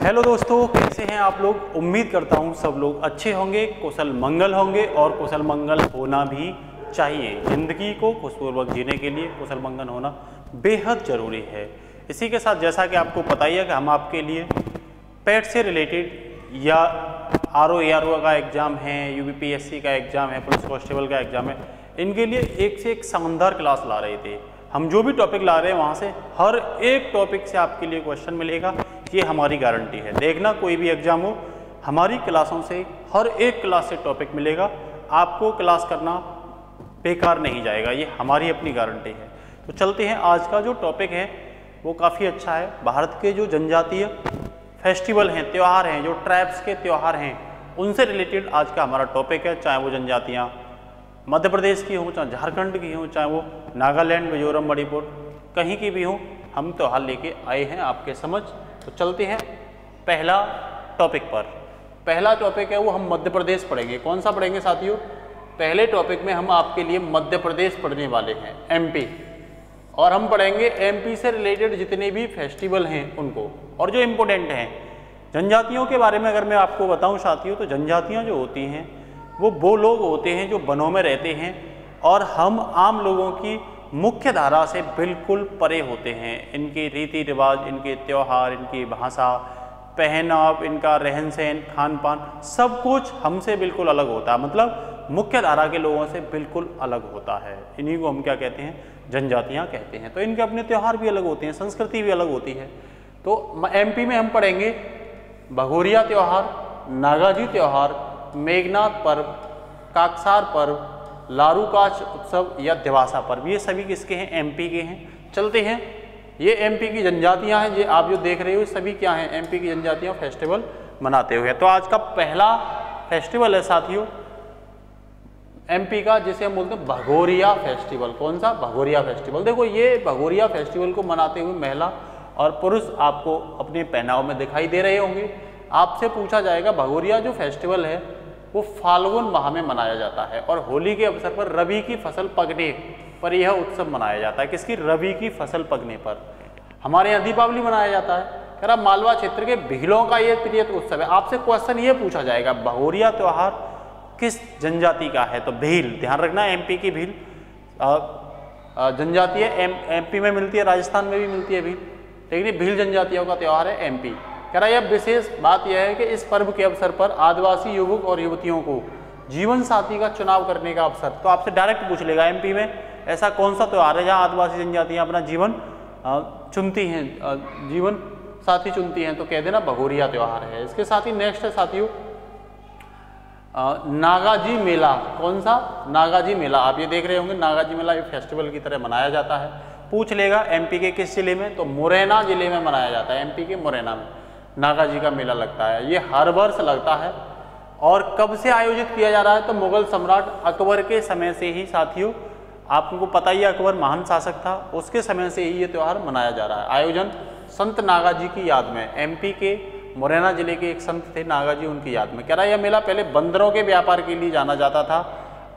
Hello दोस्तों, कैसे हैं आप लोग। उम्मीद करता हूं सब लोग अच्छे होंगे, कुशल मंगल होंगे और कुशल मंगल होना भी चाहिए। ज़िंदगी को खुशपूर्वक जीने के लिए कुशल मंगल होना बेहद ज़रूरी है। इसी के साथ जैसा कि आपको पता ही है कि हम आपके लिए पेट से रिलेटेड या आरओ का एग्ज़ाम है, यूपीपीएससी का एग्ज़ाम है, पुलिस कांस्टेबल का एग्ज़ाम है, इनके लिए एक से एक शानदार क्लास ला रहे थे। हम जो भी टॉपिक ला रहे हैं वहाँ से हर एक टॉपिक से आपके लिए क्वेश्चन मिलेगा, ये हमारी गारंटी है। देखना कोई भी एग्ज़ाम हो, हमारी क्लासों से हर एक क्लास से टॉपिक मिलेगा, आपको क्लास करना बेकार नहीं जाएगा, ये हमारी अपनी गारंटी है। तो चलते हैं, आज का जो टॉपिक है वो काफ़ी अच्छा है। भारत के जो जनजातीय फेस्टिवल हैं, त्यौहार हैं, जो ट्राइब्स के त्यौहार हैं, उनसे रिलेटेड आज का हमारा टॉपिक है। चाहे वो जनजातियाँ मध्य प्रदेश की हों, चाहे झारखंड की हों, चाहे वो नागालैंड, मिजोरम, मणिपुर, कहीं की भी हों, हम त्यौहार लेके आए हैं आपके समझ। तो चलते हैं पहला टॉपिक पर। पहला टॉपिक है वो हम मध्य प्रदेश पढ़ेंगे। कौन सा पढ़ेंगे साथियों? पहले टॉपिक में हम आपके लिए मध्य प्रदेश पढ़ने वाले हैं, एमपी, और हम पढ़ेंगे एमपी से रिलेटेड जितने भी फेस्टिवल हैं उनको, और जो इम्पोर्टेंट हैं। जनजातियों के बारे में अगर मैं आपको बताऊं साथियों, तो जनजातियां जो होती हैं वो लोग होते हैं जो वनों में रहते हैं और हम आम लोगों की मुख्य धारा से बिल्कुल परे होते हैं। इनके रीति रिवाज, इनके त्यौहार, इनकी भाषा, पहनाव, इनका रहन सहन, खान पान, सब कुछ हमसे बिल्कुल अलग होता है। मतलब मुख्य धारा के लोगों से बिल्कुल अलग होता है। इन्हीं को हम क्या कहते हैं? जनजातियाँ कहते हैं। तो इनके अपने त्यौहार भी अलग होते हैं, संस्कृति भी अलग होती है। तो एमपी में हम पढ़ेंगे भगोरिया त्यौहार, नागाजी त्यौहार, मेघनाथ पर्व, काकसार पर्व, लारूकाच उत्सव या दिवासा पर्व। ये सभी किसके हैं? एमपी के हैं। चलते हैं, ये एमपी की जनजातियां हैं। ये आप जो देख रहे हो सभी क्या हैं? एमपी की जनजातियां फेस्टिवल मनाते हुए। तो आज का पहला फेस्टिवल है साथियों एमपी का, जिसे हम बोलते हैं भगोरिया फेस्टिवल। कौन सा? भगोरिया फेस्टिवल। देखो, ये भगोरिया फेस्टिवल को मनाते हुए महिला और पुरुष आपको अपने पहनाव में दिखाई दे रहे होंगे। आपसे पूछा जाएगा भगोरिया जो फेस्टिवल है वो फाल्गुन माह में मनाया जाता है और होली के अवसर पर रबी की फसल पकने पर यह उत्सव मनाया जाता है। किसकी? रबी की फसल पकने पर। हमारे यहाँ दीपावली मनाया जाता है। कह रहा मालवा क्षेत्र के भीलों का ये प्रिय उत्सव है। आपसे क्वेश्चन ये पूछा जाएगा भगोरिया त्यौहार किस जनजाति का है? तो भील, ध्यान रखना, एमपी की भील जनजाति है। एमपी में मिलती है, राजस्थान में भी मिलती है भील, लेकिन भील जनजातियों का त्यौहार है एमपी। कह रहा यह विशेष बात यह है कि इस पर्व के अवसर पर आदिवासी युवक और युवतियों को जीवन साथी का चुनाव करने का अवसर। तो आपसे डायरेक्ट पूछ लेगा एमपी में ऐसा कौन सा त्यौहार है जहां आदिवासी जनजातियां अपना जीवन चुनती हैं, जीवन साथी चुनती हैं? तो कह देना भगोरिया त्यौहार है। इसके साथ ही नेक्स्ट है साथियों नागाजी मेला। कौन सा? नागाजी मेला। आप ये देख रहे होंगे, नागाजी मेला एक फेस्टिवल की तरह मनाया जाता है। पूछ लेगा एमपी के किस जिले में? तो मुरैना जिले में मनाया जाता है। एमपी के मुरैना में नागाजी का मेला लगता है। ये हर वर्ष लगता है। और कब से आयोजित किया जा रहा है? तो मुगल सम्राट अकबर के समय से ही साथियों, आपको पता ही है अकबर महान शासक था, उसके समय से ही ये त्यौहार मनाया जा रहा है। आयोजन संत नागाजी की याद में। एमपी के मुरैना जिले के एक संत थे नागाजी, उनकी याद में। कह रहा है यह मेला पहले बंदरों के व्यापार के लिए जाना जाता था,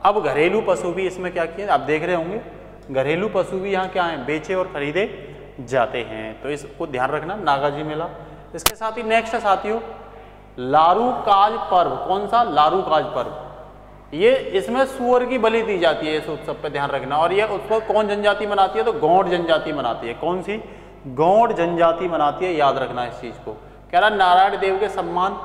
अब घरेलू पशु भी इसमें क्या किए आप देख रहे होंगे, घरेलू पशु भी यहाँ क्या है? बेचे और खरीदे जाते हैं। तो इसको ध्यान रखना, नागाजी मेला। इसके साथ ही नेक्स्ट है साथियों लारूकाज पर्व। कौन सा? लारूकाज पर्व। ये इसमें सूअर की बलि दी जाती है इस उत्सव पे, ध्यान रखना। और यह उत्सव कौन जनजाति मनाती है? तो गौड़ जनजाति मनाती है। कौन सी? गौड़ जनजाति मनाती है, याद रखना इस चीज को। कह रहा नारायण देव के सम्मान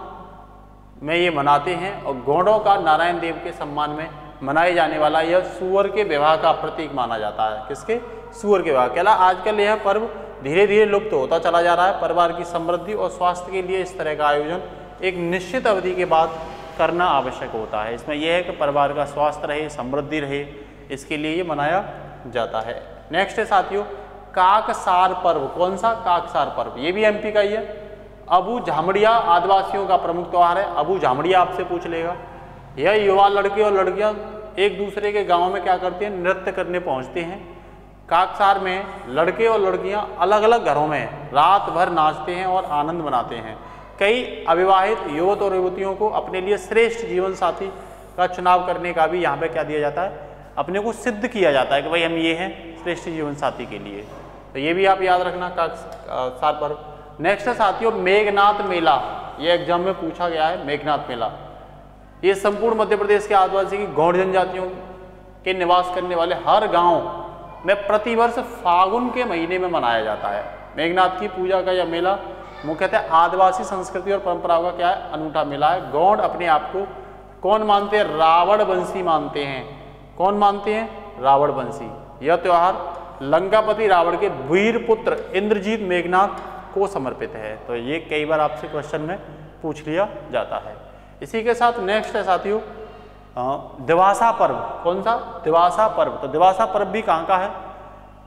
में ये मनाते हैं और गौड़ों का नारायण देव के सम्मान में मनाए जाने वाला यह सूअर के विवाह का प्रतीक माना जाता है। किसके? सूअर के विवाह। कह रहा आजकल यह पर्व धीरे धीरे लुप्त होता चला जा रहा है। परिवार की समृद्धि और स्वास्थ्य के लिए इस तरह का आयोजन एक निश्चित अवधि के बाद करना आवश्यक होता है। इसमें यह है कि परिवार का स्वास्थ्य रहे, समृद्धि रहे, इसके लिए ये मनाया जाता है। नेक्स्ट है साथियों काकसार पर्व। कौन सा? काकसार पर्व। ये भी एमपी का ही है। अबू झामड़िया आदिवासियों का प्रमुख त्यौहार है। अबू झामड़िया आपसे पूछ लेगा। यह युवा लड़के और लड़कियां एक दूसरे के गाँव में क्या करते हैं? नृत्य करने पहुँचते हैं। काकसार में लड़के और लड़कियां अलग अलग घरों में रात भर नाचते हैं और आनंद मनाते हैं। कई अविवाहित युवक और युवतियों को अपने लिए श्रेष्ठ जीवन साथी का चुनाव करने का भी यहाँ पे क्या दिया जाता है? अपने को सिद्ध किया जाता है कि भाई हम ये हैं श्रेष्ठ जीवन साथी के लिए। तो ये भी आप याद रखना काकसार पर्व। नेक्स्ट है साथियों मेघनाथ मेला, ये एग्जाम में पूछा गया है। मेघनाथ मेला ये संपूर्ण मध्य प्रदेश के आदिवासी की गौड़ जनजातियों के निवास करने वाले हर गांव में प्रतिवर्ष फागुन के महीने में मनाया जाता है। मेघनाथ की पूजा का यह मेला मुख्यतः आदिवासी संस्कृति और परंपराओं का क्या है, अनूठा मेला है। गौड़ अपने आप को कौन मानते हैं, रावण वंशी मानते हैं। कौन मानते हैं, रावण वंशी। यह त्योहार लंकापति रावण के वीर पुत्र इंद्रजीत मेघनाथ को समर्पित है। तो ये कई बार आपसे क्वेश्चन में पूछ लिया जाता है। इसी के साथ नेक्स्ट है साथियों दिवासा पर्व। कौन सा, दिवासा पर्व। तो दिवासा पर्व भी कहाँ का है,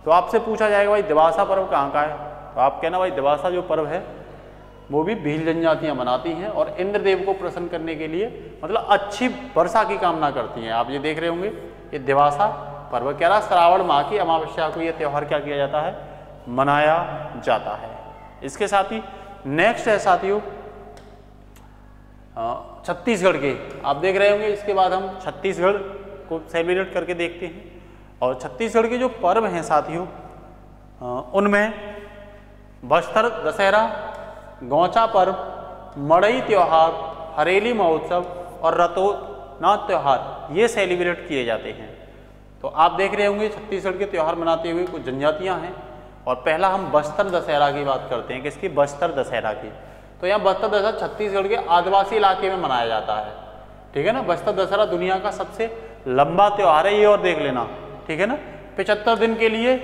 तो आपसे पूछा जाएगा भाई दिवासा पर्व कहाँ का है, तो आप कहना भाई दिवासा जो पर्व है वो भी भील जनजातियाँ मनाती हैं और इंद्रदेव को प्रसन्न करने के लिए मतलब अच्छी वर्षा की कामना करती हैं। आप ये देख रहे होंगे ये दिवासा पर्व कह रहा श्रावण माह की अमावस्या को ये त्यौहार क्या किया जाता है, मनाया जाता है। इसके साथ ही नेक्स्ट है साथियों छत्तीसगढ़ के, आप देख रहे होंगे। इसके बाद हम छत्तीसगढ़ को सेलिब्रेट करके देखते हैं। और छत्तीसगढ़ के जो पर्व हैं साथियों उनमें बस्तर दशहरा, गौचा पर्व, मड़ई त्योहार, हरेली महोत्सव और रतोनाथ त्योहार ये सेलिब्रेट किए जाते हैं। तो आप देख रहे होंगे छत्तीसगढ़ के त्यौहार मनाते हुए कुछ जनजातियां हैं। और पहला हम बस्तर दशहरा की बात करते हैं, किसकी, बस्तर दशहरा की। तो यहाँ बस्तर दशहरा छत्तीसगढ़ के आदिवासी इलाके में मनाया जाता है, ठीक है ना। बस्तर दशहरा दुनिया का सबसे लंबा त्यौहार है ये, और देख लेना, ठीक है ना। 75 दिन के लिए,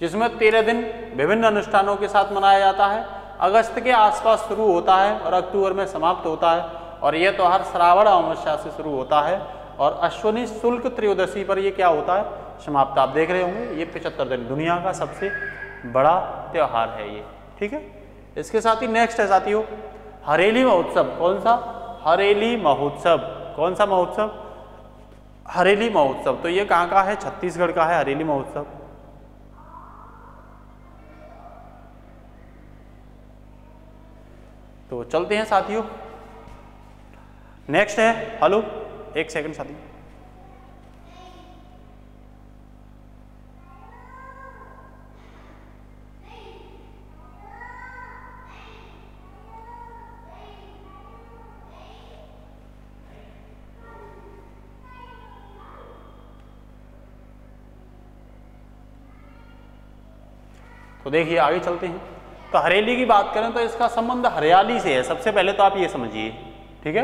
जिसमें 13 दिन विभिन्न अनुष्ठानों के साथ मनाया जाता है। अगस्त के आसपास शुरू होता है और अक्टूबर में समाप्त होता है। और यह त्यौहार श्रावण अमावस्या से शुरू होता है और अश्विनी शुक्ल त्रयोदशी पर ये क्या होता है, समाप्त। आप देख रहे होंगे ये 75 दिन, दुनिया का सबसे बड़ा त्यौहार है ये, ठीक है। इसके साथ ही नेक्स्ट है साथियों हरेली महोत्सव। कौन सा, हरेली महोत्सव। कौन सा महोत्सव, हरेली महोत्सव। तो ये कहाँ का है, छत्तीसगढ़ का है हरेली महोत्सव। तो चलते हैं साथियों, नेक्स्ट है, हेलो एक सेकंड साथियों, तो देखिए आगे चलते हैं। तो हरेली की बात करें तो इसका संबंध हरियाली से है। सबसे पहले तो आप ये समझिए, ठीक है।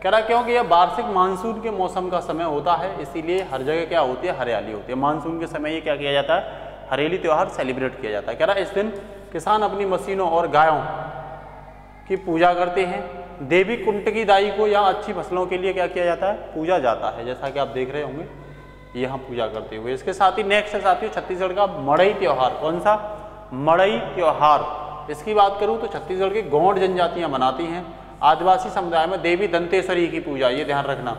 कह रहा क्योंकि यह वार्षिक मानसून के मौसम का समय होता है, इसीलिए हर जगह क्या होती है, हरियाली होती है। मानसून के समय ये क्या किया जाता है, हरेली त्यौहार सेलिब्रेट किया जाता है। कह रहा इस दिन किसान अपनी मशीनों और गायों की पूजा करते हैं। देवी कुंटकी दाई को या अच्छी फसलों के लिए क्या किया जाता है, पूजा जाता है, जैसा कि आप देख रहे होंगे यहाँ पूजा करते हुए। इसके साथ ही नेक्स्ट है साथियों छत्तीसगढ़ का मड़ई त्योहार। कौन सा, मड़ई त्योहार। इसकी बात करूं तो छत्तीसगढ़ की गौड़ जनजातियां मनाती हैं। आदिवासी समुदाय में देवी दंतेश्वरी की पूजा, ये ध्यान रखना।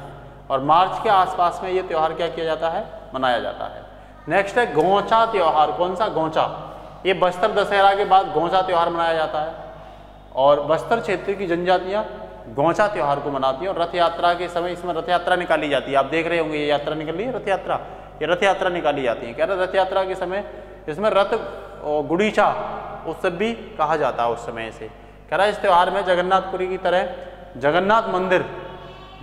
और मार्च के आसपास में ये त्यौहार क्या किया जाता है, मनाया जाता है। नेक्स्ट है गौचा त्योहार। कौन सा, गौचा। ये बस्तर दशहरा के बाद गौचा त्यौहार मनाया जाता है और बस्तर क्षेत्र की जनजातियां गौचा त्यौहार को मनाती हैं। और रथ यात्रा के समय इसमें रथ यात्रा निकाली जाती है। आप देख रहे होंगे ये यात्रा निकल रही है, रथ यात्रा, ये रथ यात्रा निकाली जाती है। कह रहे रथ यात्रा के समय इसमें रथ और गुड़ीचा उत्सव भी कहा जाता है उस समय से। कह रहा है इस त्यौहार में जगन्नाथपुरी की तरह जगन्नाथ मंदिर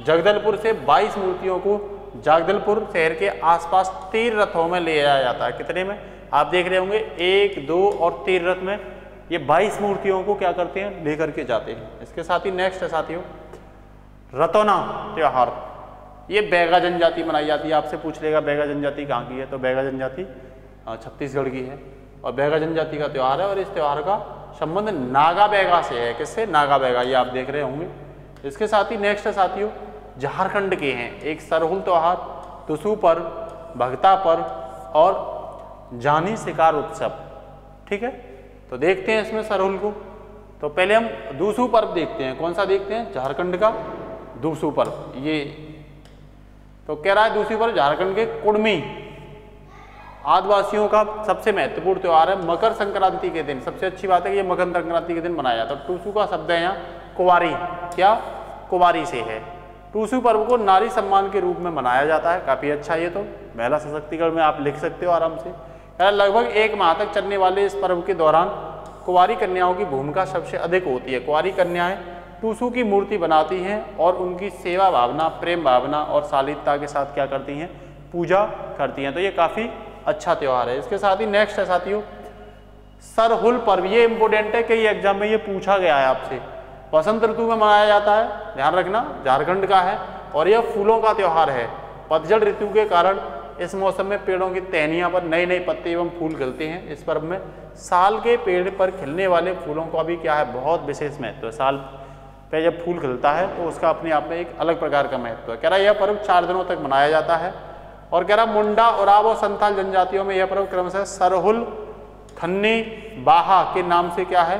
जगदलपुर से 22 मूर्तियों को जगदलपुर शहर के आसपास 13 रथों में ले जाया जाता है। कितने में, आप देख रहे होंगे 1, 2 और 3 रथ में ये 22 मूर्तियों को क्या करते हैं, लेकर के जाते हैं। इसके साथ ही नेक्स्ट है साथियों रतौना त्योहार। ये बैगा जनजाति मनाई जाती है। आपसे पूछ लेगा बैगा जनजाति कहाँ की है, तो बैगा जनजाति छत्तीसगढ़ की है और बैगा जनजाति का त्यौहार है। और इस त्यौहार का संबंध नागा बैगा से है। किससे, नागा बैगा, ये आप देख रहे होंगे। इसके साथ ही नेक्स्ट है साथियों झारखंड के हैं एक सरहुल त्यौहार, तुसु पर्व, भगता पर्व और जानी शिकार उत्सव, ठीक है। तो देखते हैं इसमें सरहुल को। तो पहले हम दूसू पर्व देखते हैं। कौन सा देखते हैं, झारखंड का दूसू पर्व। ये तो कह रहा है दूसरी पर्व झारखंड के कुड़मी आदिवासियों का सबसे महत्वपूर्ण त्यौहार है। मकर संक्रांति के दिन, सबसे अच्छी बात है कि ये मकर संक्रांति के दिन मनाया जाता है। टूसू का शब्द है यहाँ कुवारी, क्या, कुवारी से है। टूसू पर्व को नारी सम्मान के रूप में मनाया जाता है। काफी अच्छा, ये तो महिला सशक्तिकरण में आप लिख सकते हो आराम से। लगभग 1 माह तक चलने वाले इस पर्व के दौरान कुंवारी कन्याओं की भूमिका सबसे अधिक होती है। कुंवारी कन्याएं टूसू की मूर्ति बनाती हैं और उनकी सेवा भावना, प्रेम भावना और शालीनता के साथ क्या करती हैं, पूजा करती हैं। तो ये काफ़ी अच्छा त्यौहार है। इसके साथ ही नेक्स्ट है साथियों सरहुल पर्व। ये इंपॉर्टेंट है, कई एग्जाम में ये पूछा गया है आपसे। वसंत ऋतु में मनाया जाता है, ध्यान रखना, झारखंड का है और यह फूलों का त्यौहार है। पतझड़ ऋतु के कारण इस मौसम में पेड़ों की टहनियों पर नए नए पत्ते एवं फूल खिलते हैं। इस पर्व में साल के पेड़ पर खिलने वाले फूलों का भी क्या है, बहुत विशेष महत्व है। साल पे जब फूल खिलता है तो उसका अपने आप में एक अलग प्रकार का महत्व है। कह रहा यह पर्व 4 दिनों तक मनाया जाता है और कह रहा मुंडा, उराव और संथाल जनजातियों में यह पर्व क्रमशः सरहुल, खन्नी, बाहा के नाम से क्या है,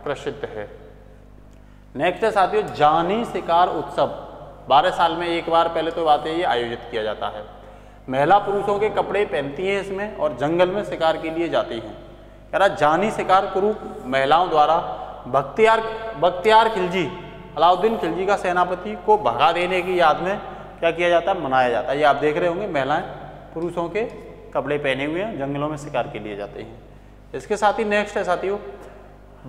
प्रसिद्ध है। नेक्स्ट है साथियों जानी शिकार उत्सव। 12 साल में एक बार, पहले तो बात है, ये आयोजित किया जाता है। महिला पुरुषों के कपड़े पहनती हैं इसमें और जंगल में शिकार के लिए जाती हैं। कह रहा जानी शिकार कुरु महिलाओं द्वारा बख्तियार खिलजी, अलाउद्दीन खिलजी का सेनापति को भगा देने की याद में क्या किया जाता है, मनाया जाता है। ये आप देख रहे होंगे, महिलाएं पुरुषों के कपड़े पहने हुए हैं, जंगलों में शिकार के लिए जाते हैं। इसके साथ ही नेक्स्ट है साथियों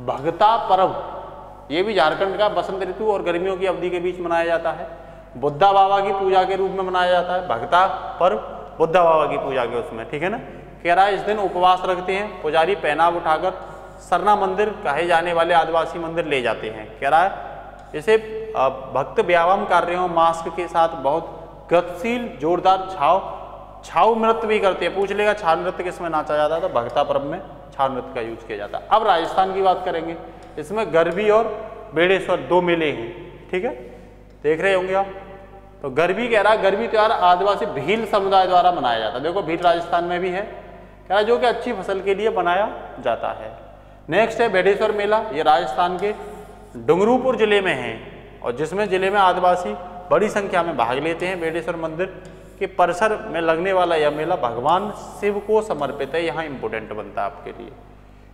भगता पर्व। ये भी झारखंड का वसंत ऋतु और गर्मियों की अवधि के बीच मनाया जाता है। बुद्धा बाबा की पूजा के रूप में मनाया जाता है भगता पर्व, बुद्धा बाबा की पूजा के उसमें, ठीक है ना। कह रहा है इस दिन उपवास रखते हैं, पुजारी पहनाव उठाकर सरना मंदिर कहे जाने वाले आदिवासी मंदिर ले जाते हैं। कह रहा है इसे भक्त व्यायाम कार्यों, मास्क के साथ बहुत गतिशील जोरदार छाव नृत्य भी करते हैं। पूछ लेगा छाव नृत्य किसमें नाचा जाता है, तो भगता पर्व में छाव नृत्य का यूज किया जाता है। अब राजस्थान की बात करेंगे, इसमें गरबी और बेड़ेश्वर 2 मेले हैं, ठीक है, देख रहे होंगे आप। तो गरबी कह रहा है गरबी त्यौहार आदिवासी भील समुदाय द्वारा मनाया जाता है। देखो भील राजस्थान में भी है, कह रहा जो कि अच्छी फसल के लिए बनाया जाता है। नेक्स्ट है बेड़ेश्वर मेला। ये राजस्थान के डूंगरपुर जिले में है और जिसमें जिले में आदिवासी बड़ी संख्या में भाग लेते हैं। बेड़ेश्वर मंदिर के परिसर में लगने वाला यह मेला भगवान शिव को समर्पित है। यहाँ इंपोर्टेंट बनता है आपके लिए।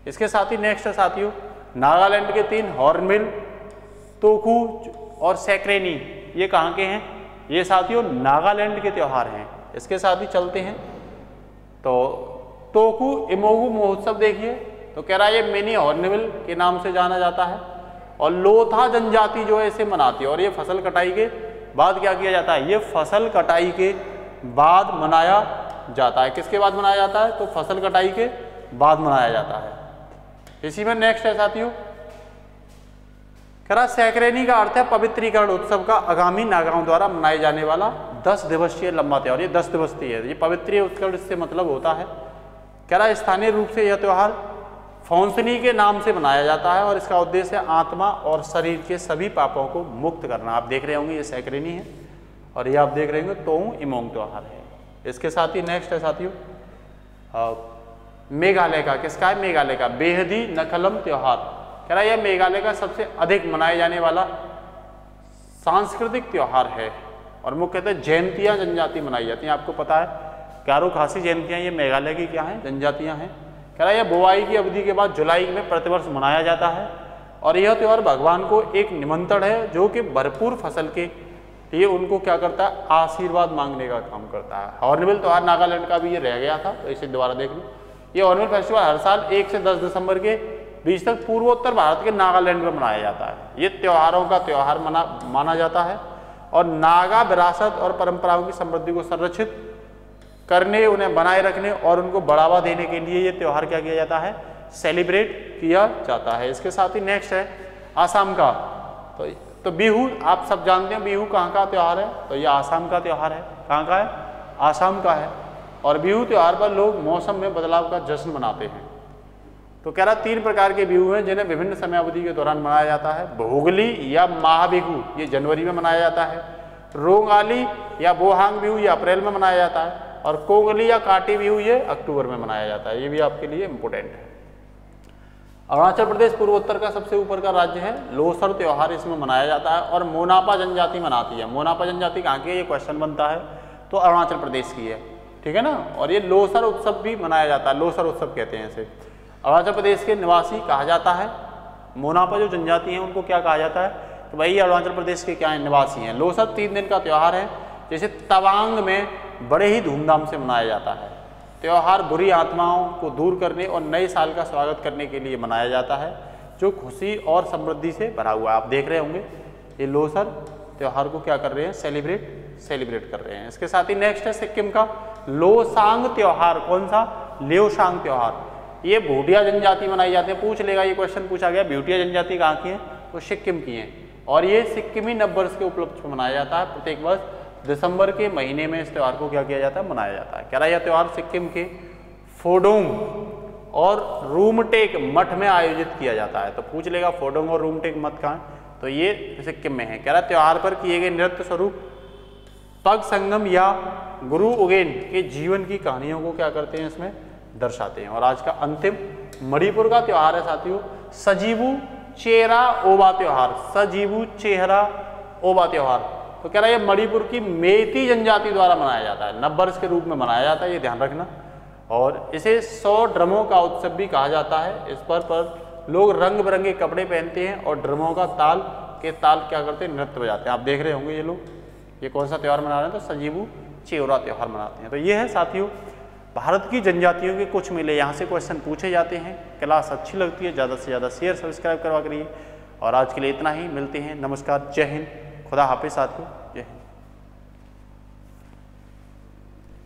इसके साथ ही नेक्स्ट है साथियों नागालैंड के 3 हॉर्नबिल, तोकू और सैक्रेनी। ये कहाँ के हैं, ये साथियों नागालैंड के त्यौहार हैं। इसके साथ ही चलते हैं तो तोकू इमोगू महोत्सव देखिए, तो कह रहा है ये मिनी हॉर्नबिल के नाम से जाना जाता है और लोथा जनजाति जो है इसे मनाती है। और ये फसल कटाई के बाद क्या किया जाता है, ये फसल कटाई के बाद मनाया जाता है। किसके बाद मनाया जाता है, तो फसल कटाई के बाद मनाया जाता है। इसी में नेक्स्ट है साथियों कह रहा सैक्रेनी का अर्थ है पवित्रीकरण उत्सव का आगामी नागाओं द्वारा मनाए जाने वाला 10 दिवसीय लंबा त्यौहार। ये 10 दिवसीय है। ये पवित्रीय उत्सव इससे मतलब होता है। कह रहा स्थानीय रूप से यह त्यौहार फौंसनी के नाम से मनाया जाता है और इसका उद्देश्य आत्मा और शरीर के सभी पापों को मुक्त करना। आप देख रहे होंगे ये सैक्रेनी है और ये आप देख रहे होंगे तोऊ इमोंग त्यौहार है। इसके साथ ही नेक्स्ट है साथियों मेघालय का, किसका है, मेघालय का बेहदी नखलम त्यौहार। कह रहा है यह मेघालय का सबसे अधिक मनाए जाने वाला सांस्कृतिक त्यौहार है और मुख्यतः जयंतियां जनजाति मनाई जाती हैं। आपको पता है गारो खासी जयंतियां ये मेघालय की क्या है, जनजातियां हैं। कह रहा है यह बुआई की अवधि के बाद जुलाई में प्रतिवर्ष मनाया जाता है और यह त्यौहार भगवान को एक निमंत्रण है जो कि भरपूर फसल के लिए उनको क्या करता है, आशीर्वाद मांगने का काम करता है। हॉर्नबिल त्यौहार नागालैंड का भी ये रह गया था, तो इसे दोबारा देख लो। ये हॉर्नबिल फेस्टिवल हर साल 1 से 10 दिसंबर के बीच तक पूर्वोत्तर भारत के नागालैंड में मनाया जाता है। ये त्योहारों का त्यौहार माना जाता है और नागा विरासत और परंपराओं की समृद्धि को संरक्षित करने, उन्हें बनाए रखने और उनको बढ़ावा देने के लिए ये त्यौहार क्या किया जाता है, सेलिब्रेट किया जाता है। इसके साथ ही नेक्स्ट है आसाम का, तो बिहू आप सब जानते हैं बिहू कहाँ का त्यौहार है, तो ये आसाम का त्यौहार है। कहाँ का है, आसाम का है। और बिहू त्यौहार पर लोग मौसम में बदलाव का जश्न मनाते हैं। तो कह रहा 3 प्रकार के बिहू हैं जिन्हें विभिन्न समय अवधि के दौरान मनाया जाता है। भोगली या महाबिहू ये जनवरी में मनाया जाता है। रोंगाली या बोहांग बिहू ये अप्रैल में मनाया जाता है और कोंगली या काटी बिहू ये अक्टूबर में मनाया जाता है। ये भी आपके लिए इंपॉर्टेंट है। अरुणाचल प्रदेश पूर्वोत्तर का सबसे ऊपर का राज्य है। लोसर त्यौहार इसमें मनाया जाता है और मोनापा जनजाति मनाती है। मोनापा जनजाति कहाँ की है, ये क्वेश्चन बनता है, तो अरुणाचल प्रदेश की है, ठीक है ना। और ये लोसर उत्सव भी मनाया जाता है, लोसर उत्सव कहते हैं इसे। अरुणाचल प्रदेश के निवासी कहा जाता है। मोनापा जो जनजाति हैं उनको क्या कहा जाता है, तो वही अरुणाचल प्रदेश के क्या है, निवासी हैं। लोसर 3 दिन का त्यौहार है जिसे तवांग में बड़े ही धूमधाम से मनाया जाता है। त्यौहार बुरी आत्माओं को दूर करने और नए साल का स्वागत करने के लिए मनाया जाता है, जो खुशी और समृद्धि से भरा हुआ है। आप देख रहे होंगे ये लोसर त्यौहार को क्या कर रहे हैं, सेलिब्रेट कर रहे हैं। इसके साथ ही नेक्स्ट है सिक्किम का लोसांग त्यौहार। कौन सा, ल्योसांग त्यौहार। ये भूटिया जनजाति मनाई जाती है। पूछ लेगा, ये क्वेश्चन पूछा गया, भूटिया जनजाति कहाँ की है, तो सिक्किम की है। और ये सिक्किमी नववर्ष के उपलक्ष्य में मनाया जाता है। प्रत्येक वर्ष दिसंबर के महीने में इस त्यौहार को क्या किया जाता है, मनाया जाता है। कह रहा है यह त्यौहार सिक्किम के फोडोंग और रूमटेक मठ में आयोजित किया जाता है। तो पूछ लेगा फोडोंग और रूमटेक मठ कहाँ है, तो ये सिक्किम में है। कह रहा है त्यौहार पर किए गए नृत्य स्वरूप पग संगम या गुरु उगेन के जीवन की कहानियों को क्या करते हैं, इसमें दर्शाते हैं। और आज का अंतिम मणिपुर का त्यौहार है साथियों, सजीबू चेहरा ओबा त्यौहार। सजीबू चेहरा ओबा त्यौहार, तो कह रहा है ये मणिपुर की मेती जनजाति द्वारा मनाया जाता है, नववर्ष के रूप में मनाया जाता है, ये ध्यान रखना। और इसे 100 ड्रमों का उत्सव भी कहा जाता है। इस पर लोग रंग बिरंगे कपड़े पहनते हैं और ड्रमों का ताल क्या करते हैं, नृत्य बजाते हैं। आप देख रहे होंगे ये लोग, ये कौन सा त्यौहार मना रहे हैं, तो सजीबू चेहरा त्यौहार मनाते हैं। तो ये है साथियों भारत की जनजातियों के कुछ मेले, यहाँ से क्वेश्चन पूछे जाते हैं। क्लास अच्छी लगती है, ज़्यादा से ज़्यादा शेयर सब्सक्राइब करवा करिए। और आज के लिए इतना ही, मिलते हैं, नमस्कार, जय हिंद, खुदा हाफिज़ साथियों।